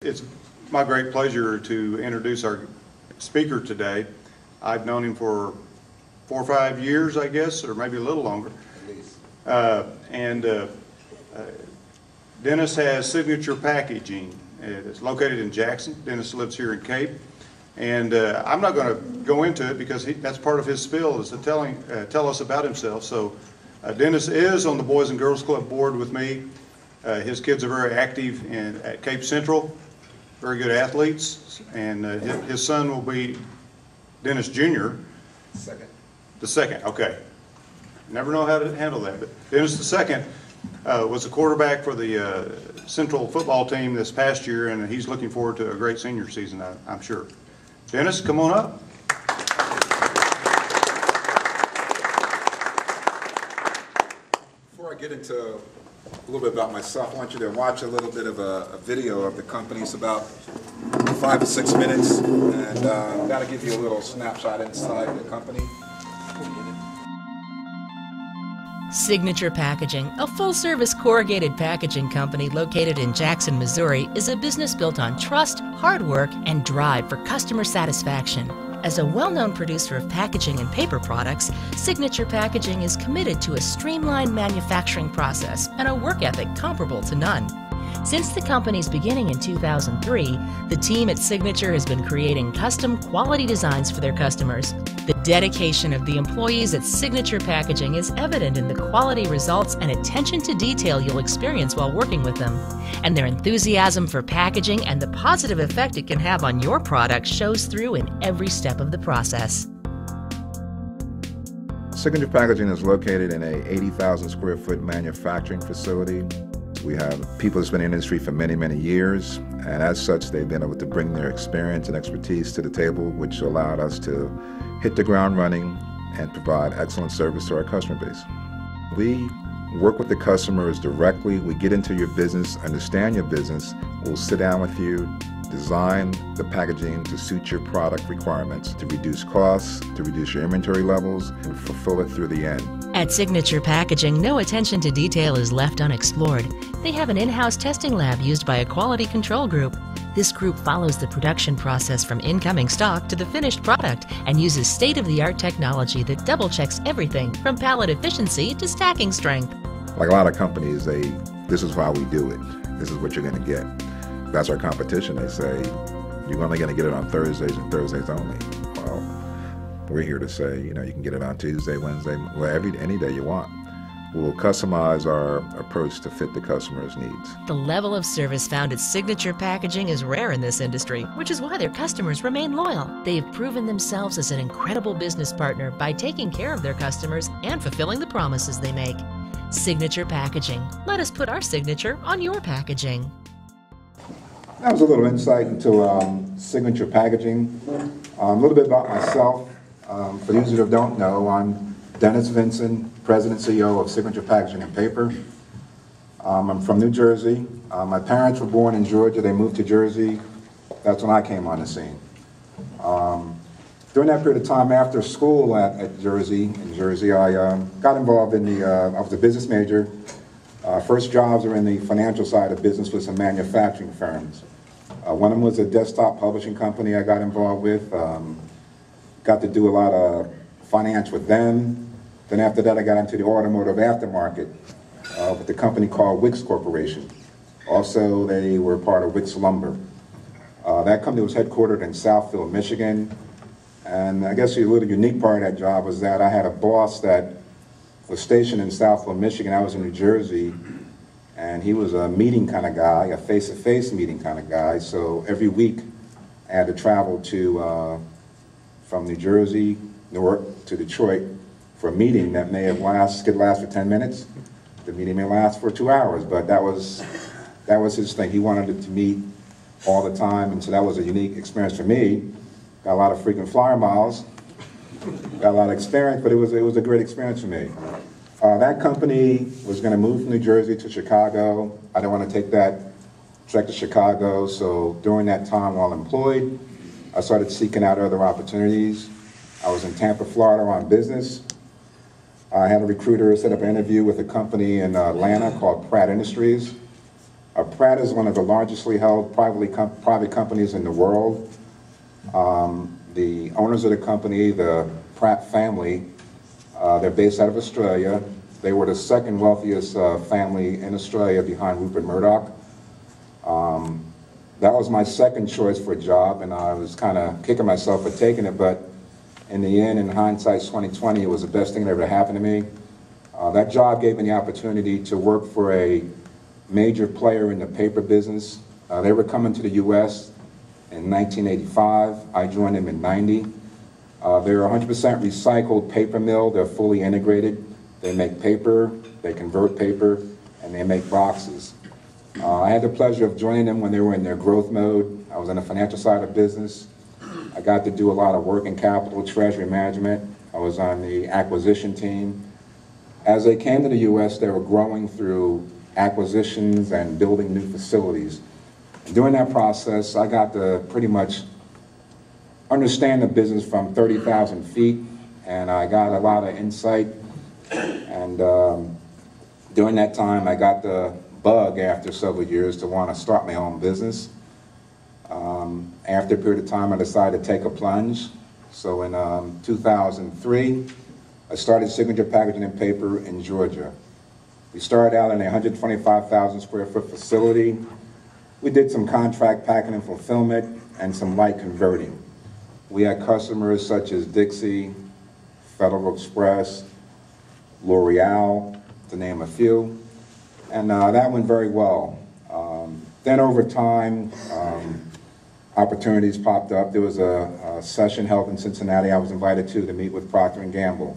it's my great pleasure to introduce our speaker today. I've known him for 4 or 5 years, I guess, or maybe a little longer. At least. Dennis has Signature Packaging. It's located in Jackson. Dennis lives here in Cape. And I'm not going to go into it because that's part of his spiel, is to tell us about himself. So Dennis is on the Boys and Girls Club board with me. His kids are very active at Cape Central, very good athletes. And his son will be Dennis Jr. The second, okay. Never know how to handle that. But Dennis the second was the quarterback for the Central football team this past year, and he's looking forward to a great senior season, I'm sure. Dennis, come on up. Before I get into a little bit about myself, I want you to watch a little bit of a video of the company. It's about 5 to 6 minutes, and that'll give you a little snapshot inside the company. Signature Packaging, a full-service corrugated packaging company located in Jackson, Missouri, is a business built on trust, hard work, and drive for customer satisfaction. As a well-known producer of packaging and paper products, Signature Packaging is committed to a streamlined manufacturing process and a work ethic comparable to none. Since the company's beginning in 2003, the team at Signature has been creating custom quality designs for their customers. The dedication of the employees at Signature Packaging is evident in the quality results and attention to detail you'll experience while working with them. And their enthusiasm for packaging and the positive effect it can have on your product shows through in every step of the process. Signature Packaging is located in a 80,000 square foot manufacturing facility. We have people that's been in the industry for many, many years, and as such, they've been able to bring their experience and expertise to the table, which allowed us to hit the ground running and provide excellent service to our customer base. We work with the customers directly. We get into your business, understand your business. We'll sit down with you, design the packaging to suit your product requirements, to reduce costs, to reduce your inventory levels, and fulfill it through the end. At Signature Packaging, no attention to detail is left unexplored. They have an in-house testing lab used by a quality control group. This group follows the production process from incoming stock to the finished product and uses state-of-the-art technology that double-checks everything from pallet efficiency to stacking strength. Like a lot of companies, this is how we do it. This is what you're going to get. That's our competition. They say, you're only going to get it on Thursdays and Thursdays only. Well, we're here to say, you can get it on Tuesday, Wednesday, any day you want. We'll customize our approach to fit the customer's needs. The level of service found at Signature Packaging is rare in this industry, which is why their customers remain loyal. They've proven themselves as an incredible business partner by taking care of their customers and fulfilling the promises they make. Signature Packaging. Let us put our signature on your packaging. That was a little insight into Signature Packaging. A little bit about myself. For those who don't know, I'm Dennis Vinson, President and CEO of Signature Packaging and Paper. I'm from New Jersey. My parents were born in Georgia. They moved to Jersey. That's when I came on the scene. During that period of time after school in Jersey, I got involved in I was a business major. First jobs are in the financial side of business with some manufacturing firms. One of them was a desktop publishing company I got involved with. Got to do a lot of finance with them. Then after that, I got into the automotive aftermarket with a company called Wix Corporation. Also, they were part of Wix Lumber. That company was headquartered in Southfield, Michigan. And I guess the little unique part of that job was that I had a boss that was stationed in Southfield, Michigan. I was in New Jersey, and he was a meeting kind of guy, a face-to-face meeting kind of guy. So every week, I had to travel from New Jersey, Newark, to Detroit for a meeting that could last for 10 minutes. The meeting may last for 2 hours, but that was his thing. He wanted to meet all the time, and so that was a unique experience for me. Got a lot of frequent flyer miles, got a lot of experience, but it was a great experience for me. That company was going to move from New Jersey to Chicago. I didn't want to take that trek to Chicago, so during that time while employed, I started seeking out other opportunities. I was in Tampa, Florida on business. I had a recruiter set up an interview with a company in Atlanta called Pratt Industries. Pratt is one of the largely held private companies in the world. The owners of the company, the Pratt family, they're based out of Australia. They were the second wealthiest family in Australia behind Rupert Murdoch. That was my second choice for a job, and I was kind of kicking myself for taking it, but in the end, in hindsight 2020, it was the best thing that ever happened to me. That job gave me the opportunity to work for a major player in the paper business. They were coming to the U.S. in 1985. I joined them in 90. They're a 100% recycled paper mill. They're fully integrated. They make paper, they convert paper, and they make boxes. I had the pleasure of joining them when they were in their growth mode. I was on the financial side of business. I got to do a lot of working capital, treasury management. I was on the acquisition team. As they came to the U.S., they were growing through acquisitions and building new facilities. During that process, I got to pretty much understand the business from 30,000 feet, and I got a lot of insight. And during that time, I got the bug after several years to want to start my own business. After a period of time, I decided to take a plunge. So in 2003, I started Signature Packaging and Paper in Georgia. We started out in a 125,000 square foot facility. We did some contract packing and fulfillment and some light converting. We had customers such as Dixie, Federal Express, L'Oreal, to name a few, and that went very well. Then over time, opportunities popped up. There was a session held in Cincinnati I was invited to meet with Procter & Gamble.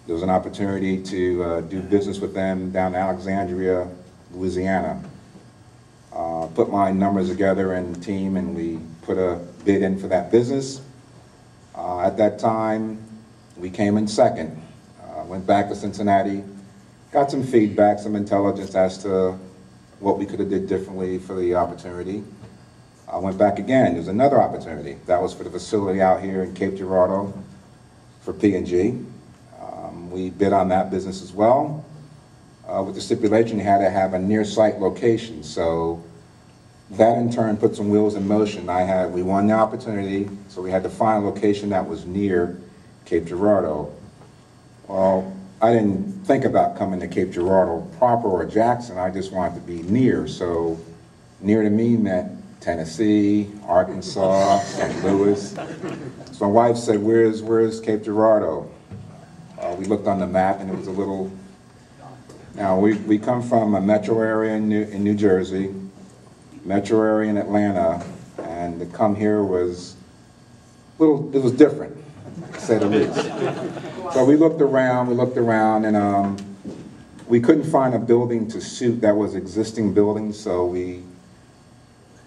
There was an opportunity to do business with them down in Alexandria, Louisiana. Put my numbers together and team, and we put a bid in for that business. At that time, we came in second. Went back to Cincinnati, got some feedback, some intelligence as to what we could have did differently for the opportunity. I went back again. There was another opportunity. That was for the facility out here in Cape Girardeau for P&G. We bid on that business as well. With the stipulation you had to have a near-site location. So that in turn put some wheels in motion. We won the opportunity, so we had to find a location that was near Cape Girardeau. Well, I didn't think about coming to Cape Girardeau proper or Jackson. I just wanted to be near. So near to me meant Tennessee, Arkansas, St. Louis. So my wife said, where's Cape Girardeau? We looked on the map, and it was a little... Now, we come from a metro area in New Jersey, metro area in Atlanta, and to come here was it was different, to say the least. So we looked around, and we couldn't find a building to suit that was existing building, so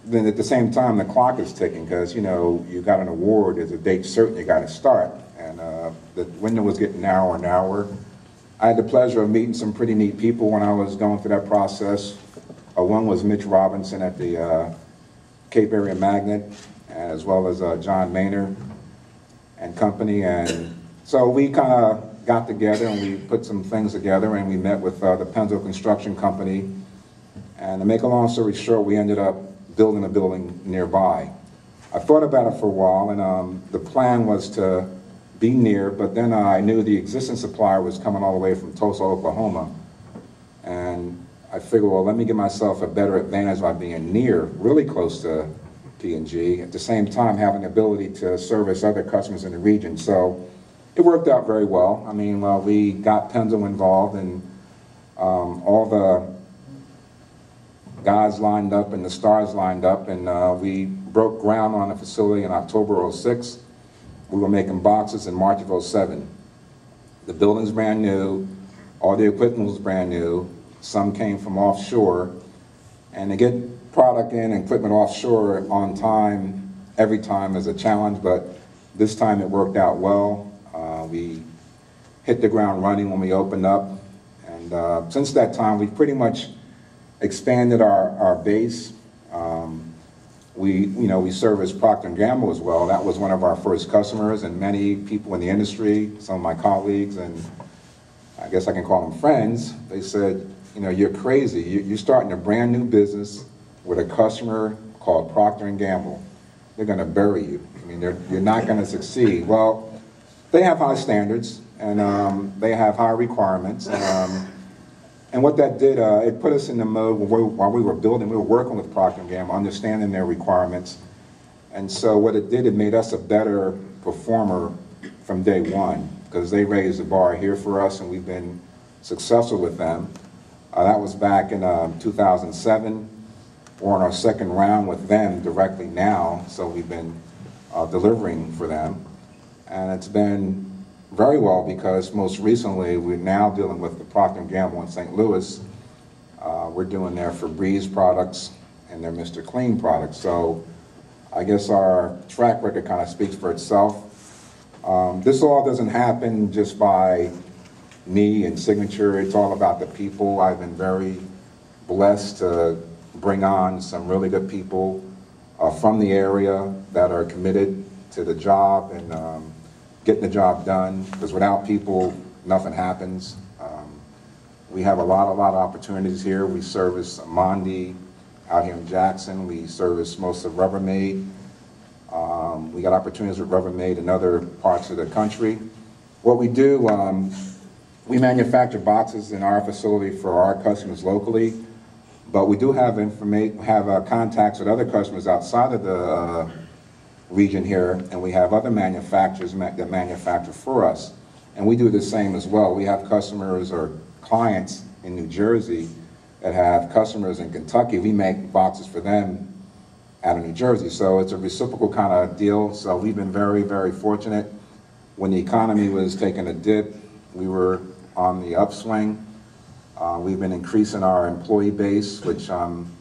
then at the same time, the clock is ticking, because, you know, you got an award, there's a date certain, you got to start, and the window was getting narrower and narrower. I had the pleasure of meeting some pretty neat people when I was going through that process. One was Mitch Robinson at the Cape Area Magnet, as well as John Maynard and company. And so we kind of got together and we put some things together, and we met with the Penzo Construction Company. And to make a long story short, we ended up building a building nearby. I thought about it for a while, and the plan was to be near, but then I knew the existing supplier was coming all the way from Tulsa, Oklahoma. And I figured, well, let me give myself a better advantage by being near, really close to P&G, at the same time having the ability to service other customers in the region. So it worked out very well. I mean, we got Penzo involved, and all the guys lined up and the stars lined up, and we broke ground on the facility in October '06. We were making boxes in March of '07. The building's brand new, all the equipment was brand new, some came from offshore, and to get product in and equipment offshore on time, every time is a challenge, but this time it worked out well. We hit the ground running when we opened up, and since that time we've pretty much expanded our base. We service Procter & Gamble as well. That was one of our first customers, and many people in the industry, some of my colleagues, and I guess I can call them friends, they said, you know, you're crazy. You're starting a brand new business with a customer called Procter & Gamble. They're going to bury you. I mean, you're not going to succeed. Well, they have high standards, and they have high requirements. And what that did, it put us in the mode while we were building, we were working with Procter & Gamble, understanding their requirements. And so what it did, it made us a better performer from day one, because they raised the bar here for us, and we've been successful with them. That was back in 2007. We're on our second round with them directly now, so we've been delivering for them. And it's been very well, because most recently we're now dealing with the Procter & Gamble in St. Louis. We're doing their Febreze products and their Mr. Clean products. So I guess our track record kind of speaks for itself. This all doesn't happen just by me and Signature. It's all about the people. I've been very blessed to bring on some really good people from the area that are committed to the job and getting the job done, because without people, nothing happens. We have a lot of opportunities here. We service Mondi out here in Jackson. We service most of Rubbermaid. We got opportunities with Rubbermaid in other parts of the country. What we do, we manufacture boxes in our facility for our customers locally, but we do have contacts with other customers outside of the region here, and we have other manufacturers that manufacture for us. And we do the same as well. We have customers or clients in New Jersey that have customers in Kentucky. We make boxes for them out of New Jersey. So it's a reciprocal kind of deal. So we've been very, very fortunate. When the economy was taking a dip, we were on the upswing. We've been increasing our employee base, which I'm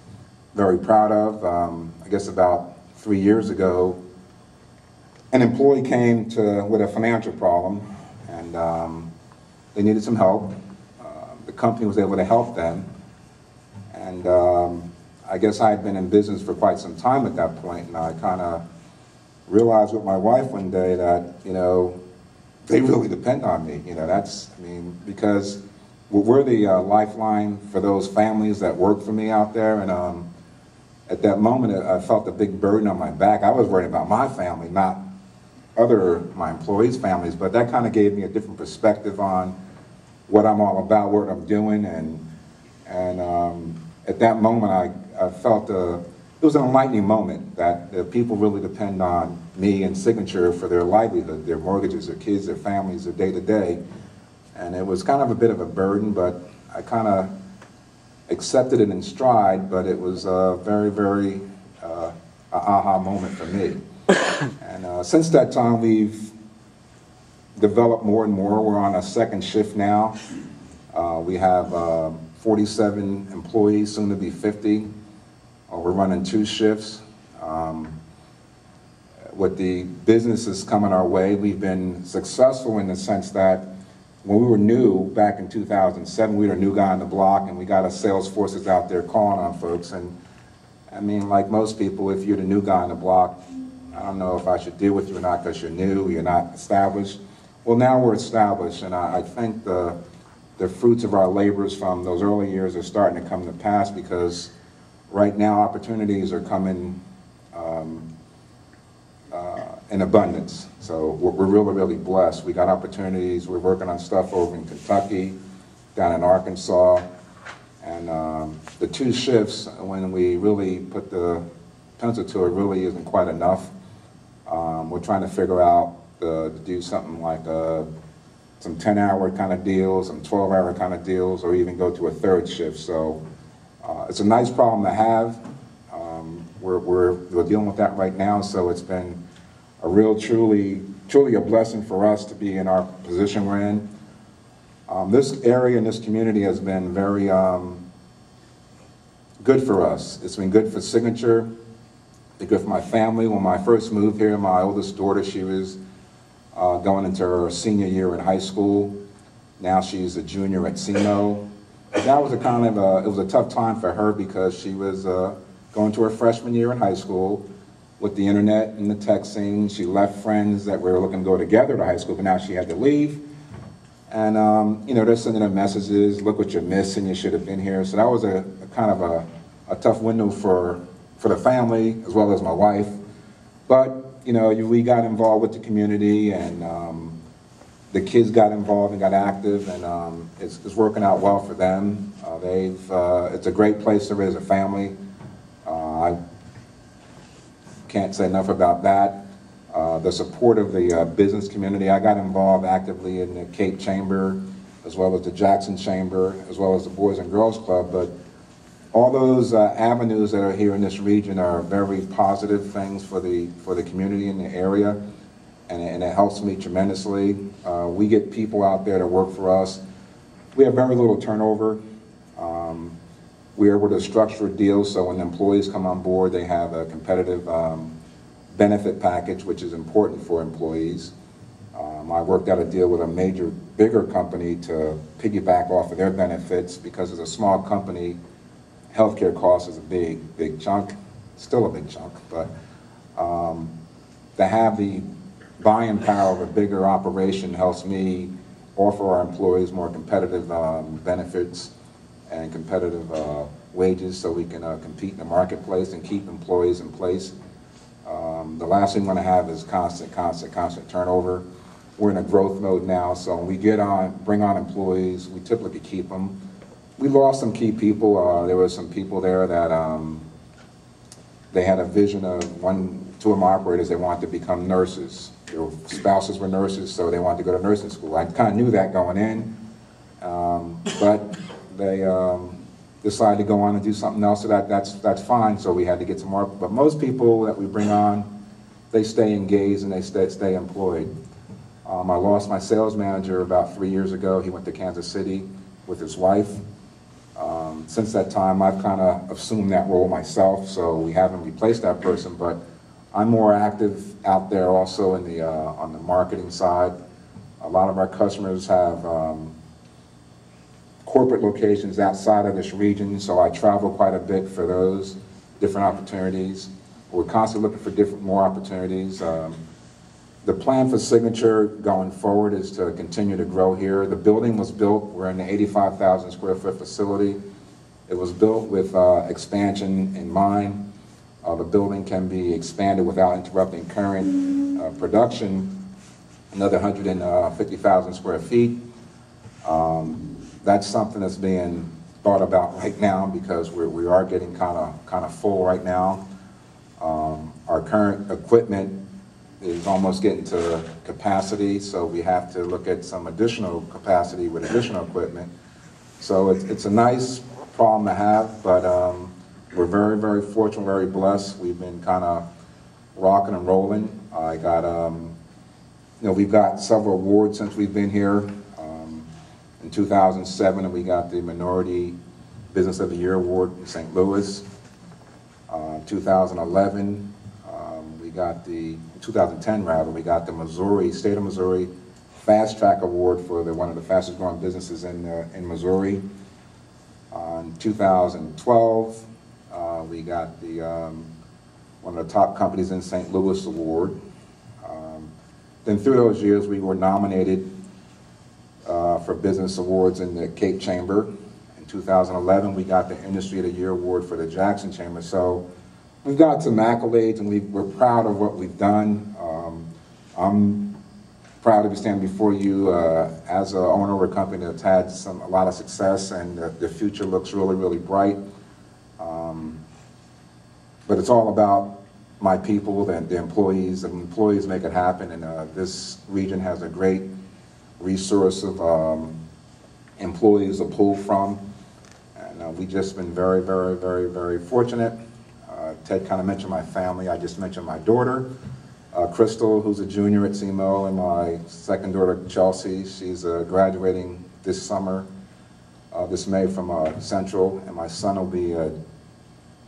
very proud of. I guess about 3 years ago, an employee came with a financial problem, and they needed some help. The company was able to help them, and I guess I had been in business for quite some time at that point, and I kind of realized with my wife one day that, you know, they really depend on me. You know, because we're the lifeline for those families that work for me out there, and at that moment I felt a big burden on my back. I was worried about my family, not my employees' families, but that kind of gave me a different perspective on what I'm all about, what I'm doing, and at that moment I felt it was an enlightening moment that the people really depend on me and Signature for their livelihood, their mortgages, their kids, their families, their day-to-day. And it was kind of a bit of a burden, but I kind of accepted it in stride, but it was a very, very aha moment for me. And since that time, we've developed more and more. We're on a second shift now. We have 47 employees, soon to be 50. We're running 2 shifts. With the businesses coming our way, we've been successful in the sense that when we were new, back in 2007, we were a new guy on the block, and we got our sales forces out there calling on folks. And I mean, like most people, if you're the new guy on the block, I don't know if I should deal with you or not because you're new, you're not established. Well, now we're established, and I think the fruits of our labors from those early years are starting to come to pass, because right now opportunities are coming in abundance. So we're really, really blessed. We got opportunities. We're working on stuff over in Kentucky, down in Arkansas, and the 2 shifts, when we really put the pencil to it, really isn't quite enough. We're trying to figure out to do something like some 10-hour kind of deals, some 12-hour kind of deals, or even go to a 3rd shift. So it's a nice problem to have. We're dealing with that right now, so it's been a real, truly a blessing for us to be in our position we're in. This area and this community has been very good for us. It's been good for Signature, it's good for my family. When I first moved here, my oldest daughter, she was going into her senior year in high school. Now she's a junior at SEMO. That was it was a tough time for her, because she was going to her freshman year in high school. With the internet and the texting, she left friends that were looking to go together to high school, but now she had to leave. And, you know, they're sending them messages, look what you're missing, you should have been here. So that was a kind of a tough window for the family as well as my wife. But, you know, we got involved with the community, and the kids got involved and got active, and it's working out well for them. It's a great place to raise a family. I can't say enough about that. The support of the business community. I got involved actively in the Cape Chamber, as well as the Jackson Chamber, as well as the Boys and Girls Club. But all those avenues that are here in this region are very positive things for the community in the area, and it helps me tremendously. We get people out there to work for us. We have very little turnover. We're able to structure deals so when employees come on board, they have a competitive benefit package, which is important for employees. I worked out a deal with a bigger company to piggyback off of their benefits, because as a small company, healthcare cost is a big chunk, still a big chunk, but to have the buying power of a bigger operation helps me offer our employees more competitive benefits and competitive wages, so we can compete in the marketplace and keep employees in place. The last thing we want to have is constant turnover. We're in a growth mode now, so when we bring on employees, we typically keep them. We lost some key people. There were some people there that they had a vision of two of my operators, they wanted to become nurses. Their spouses were nurses, so they wanted to go to nursing school. I kind of knew that going in, but they decided to go on and do something else, so that's fine, so we had to get some more. But most people that we bring on, they stay engaged and they stay employed. I lost my sales manager about 3 years ago. He went to Kansas City with his wife. Since that time, I've kind of assumed that role myself, so we haven't replaced that person, but I'm more active out there also in on the marketing side. A lot of our customers have corporate locations outside of this region, so I travel quite a bit for those different opportunities. We're constantly looking for more opportunities. The plan for Signature going forward is to continue to grow here. The building was built, we're in the 85,000 square foot facility. It was built with expansion in mind. The building can be expanded without interrupting current production, another 150,000 square feet. That's something that's being thought about right now, because we are getting kind of full right now. Our current equipment is almost getting to capacity, so we have to look at some additional capacity with additional equipment. So it's a nice problem to have, but we're very, very fortunate, very blessed. We've been kind of rocking and rolling. We've got several awards since we've been here. In 2007, we got the Minority Business of the Year Award in St. Louis. 2011, 2010 rather, we got the State of Missouri Fast Track Award for one of the fastest growing businesses in Missouri. In 2012, we got one of the top companies in St. Louis award. Then through those years, we were nominated for business awards in the Cape Chamber. In 2011, we got the Industry of the Year Award for the Jackson Chamber. So we've got some accolades, and we're proud of what we've done. I'm proud to be standing before you as an owner of a company that's had a lot of success, and the future looks really, really bright. But it's all about my people and the employees. The employees make it happen, and this region has a great resource of employees to pull from. And we've just been very, very, very, very fortunate. Ted kind of mentioned my family. I just mentioned my daughter, Crystal, who's a junior at CMO, and my second daughter, Chelsea. She's graduating this summer, this May from Central, and my son will be,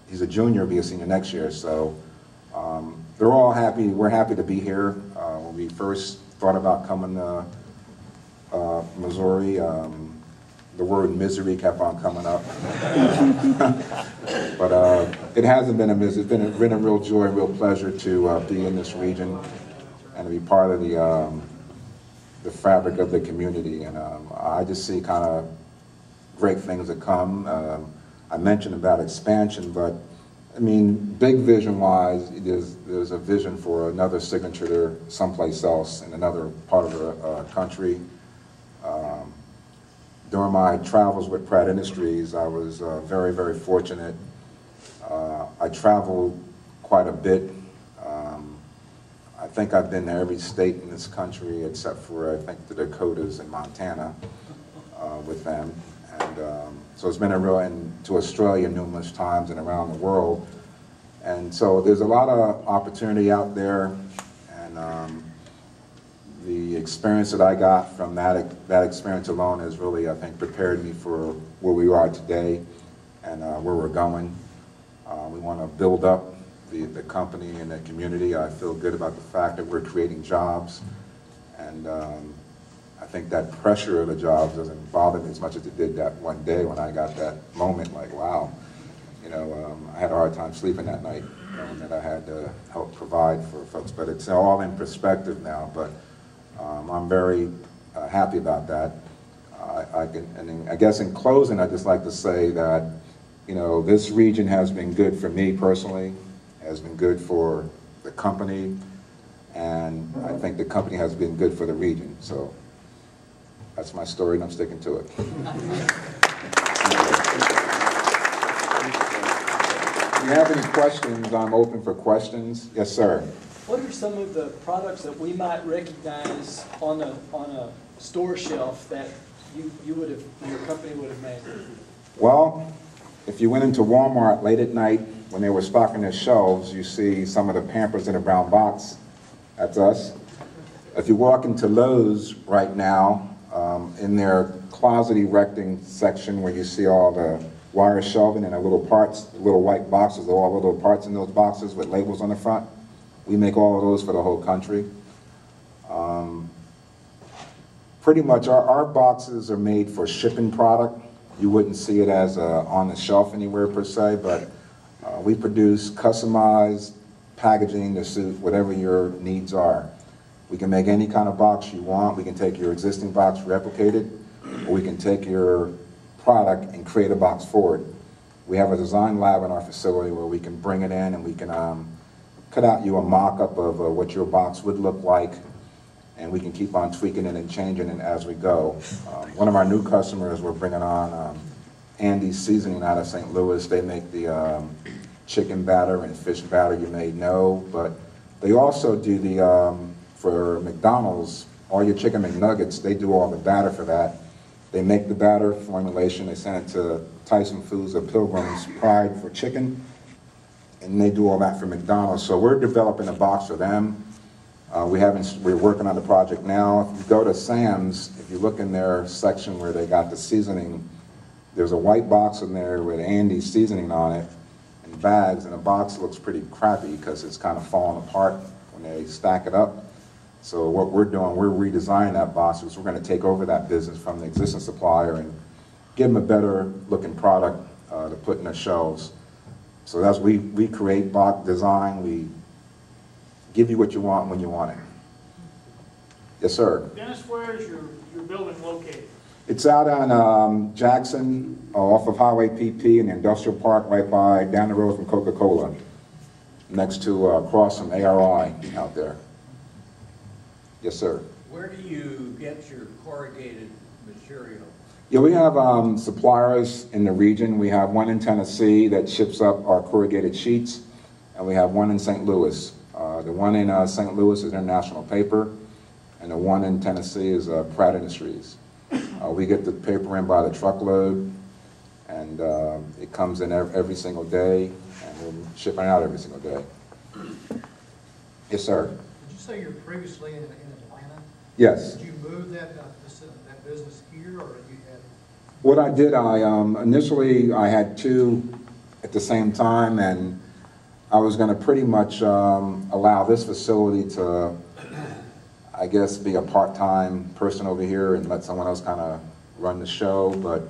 he's a junior, be a senior next year. So they're all happy. We're happy to be here. When we first thought about coming to Missouri, the word misery kept on coming up. But it hasn't been a misery. It's been a real joy, real pleasure to be in this region and to be part of the fabric of the community. And I just see kind of great things that come. I mentioned about expansion, but I mean, big vision-wise, there's a vision for another signature there someplace else in another part of the country. During my travels with Pratt Industries, I was very, very fortunate. I traveled quite a bit. I think I've been to every state in this country except for, I think, the Dakotas and Montana with them. And so it's been a real, and to Australia numerous times and around the world. And so there's a lot of opportunity out there, and the experience that I got from that experience alone has really, I think, prepared me for where we are today and where we're going. We want to build up the company and the community. I feel good about the fact that we're creating jobs, and I think that pressure of the jobs doesn't bother me as much as it did that one day when I got that moment, like, wow, you know, I had a hard time sleeping that night, knowing that I had to help provide for folks. But it's all in perspective now, but I'm very happy about that. I guess in closing, I'd just like to say that, you know, this region has been good for me personally, has been good for the company, and I think the company has been good for the region. So that's my story, and I'm sticking to it. If you have any questions, I'm open for questions. Yes, sir. What are some of the products that we might recognize on a store shelf that your company would have made? Well, if you went into Walmart late at night when they were stocking their shelves, you see some of the Pampers in a brown box. That's us. If you walk into Lowe's right now, in their closet erecting section where you see all the wire shelving and the little parts, the little white boxes, all the little parts in those boxes with labels on the front, we make all of those for the whole country. Pretty much our boxes are made for shipping product. You wouldn't see it as on the shelf anywhere per se, but we produce customized packaging to suit whatever your needs are. We can make any kind of box you want. We can take your existing box, replicate it, or we can take your product and create a box for it. We have a design lab in our facility where we can bring it in and we can cut out you a mock-up of what your box would look like, and we can keep on tweaking it and changing it as we go. One of our new customers we're bringing on, Andy's Seasoning out of St. Louis. They make the chicken batter and fish batter you may know, but they also do the, for McDonald's, all your chicken McNuggets, they do all the batter for that. They make the batter formulation, they send it to Tyson Foods or Pilgrim's Pride for chicken, and they do all that for McDonald's. So we're developing a box for them. We're working on the project now. If you go to Sam's, if you look in their section where they got the seasoning, there's a white box in there with Andy's Seasoning on it in bags, and the box looks pretty crappy because it's kind of falling apart when they stack it up. So what we're doing, we're redesigning that box because we're going to take over that business from the existing supplier and give them a better looking product to put in their shelves. So that's, we create box design, we give you what you want when you want it. Yes, sir. Dennis, where is your building located? It's out on Jackson, off of Highway PP in the industrial park right by, down the road from Coca-Cola, next to, across from ARI out there. Yes, sir. Where do you get your corrugated material? Yeah, we have suppliers in the region. We have one in Tennessee that ships up our corrugated sheets, and we have one in St. Louis. The one in St. Louis is International Paper, and the one in Tennessee is Pratt Industries. We get the paper in by the truckload, and it comes in every single day, and we're shipping it out every single day. Yes, sir. Did you say you're previously in Atlanta? Yes. Did you move that business here, or you had? What I did, initially I had two at the same time, and I was going to pretty much allow this facility to, I guess, be a part-time person over here and let someone else kind of run the show. But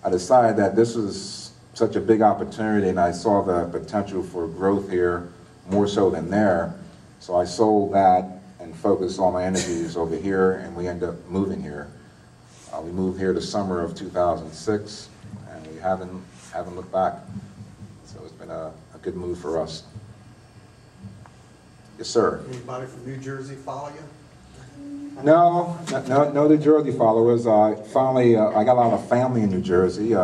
I decided that this was such a big opportunity, and I saw the potential for growth here more so than there. So I sold that and and focus all my energies over here, and we end up moving here. We moved here the summer of 2006, and we haven't looked back. So it's been a good move for us. Yes, sir. Anybody from New Jersey follow you? No, the Jersey followers. Finally, I got a lot of family in New Jersey.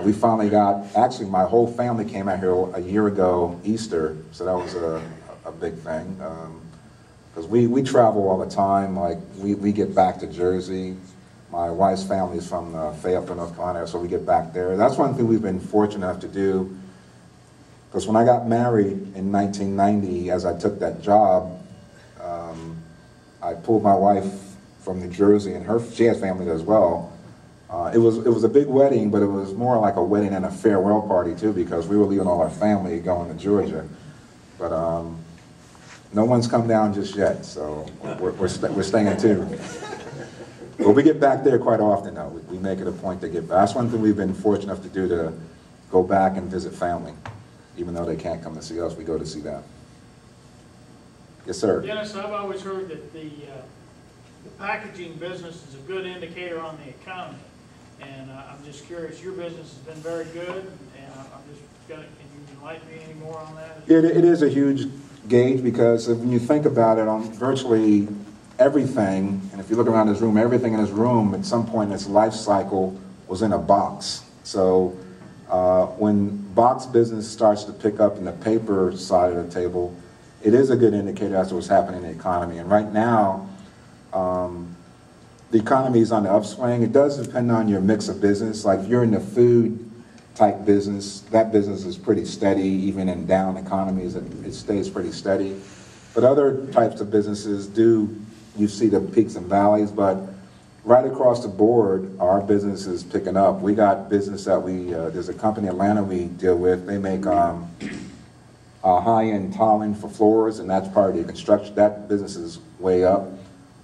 We finally got, actually my whole family came out here a year ago, Easter, so that was a big thing. Because we travel all the time, like we get back to Jersey. My wife's family is from Fayetteville, North Carolina, so we get back there. That's one thing we've been fortunate enough to do, because when I got married in 1990, as I took that job, I pulled my wife from New Jersey, and she has family as well. It was a big wedding, but it was more like a wedding and a farewell party too, because we were leaving all our family going to Georgia. But no one's come down just yet, so we're staying tuned. But we get back there quite often though. We make it a point to get back. That's one thing we've been fortunate enough to do, to go back and visit family. Even though they can't come to see us, we go to see them. Yes, sir. Dennis, I've always heard that the packaging business is a good indicator on the economy. And I'm just curious, your business has been very good, and I'm just can you enlighten me any more on that? It is a huge gauge, because when you think about it, on virtually everything, and if you look around this room, everything in this room at some point in its life cycle was in a box. So when box business starts to pick up in the paper side of the table, it is a good indicator as to what's happening in the economy. And right now, the economy is on the upswing. It does depend on your mix of business. Like if you're in the food type business, that business is pretty steady. Even in down economies, it stays pretty steady. But other types of businesses you see the peaks and valleys, but right across the board, our business is picking up. We got business that there's a company in Atlanta we deal with. They make high-end tiling for floors, and that's part of the construction. That business is way up.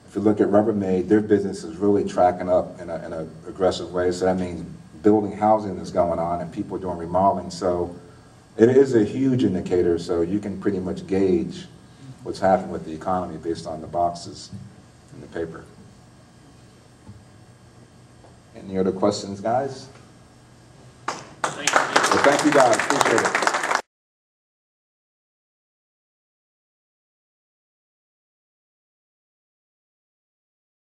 If you look at Rubbermaid, their business is really tracking up in an aggressive way. So that means building housing is going on and people are doing remodeling. So it is a huge indicator. So you can pretty much gauge what's happening with the economy based on the boxes in the paper. Any other questions, guys? Thank you. Well, thank you guys. Appreciate it.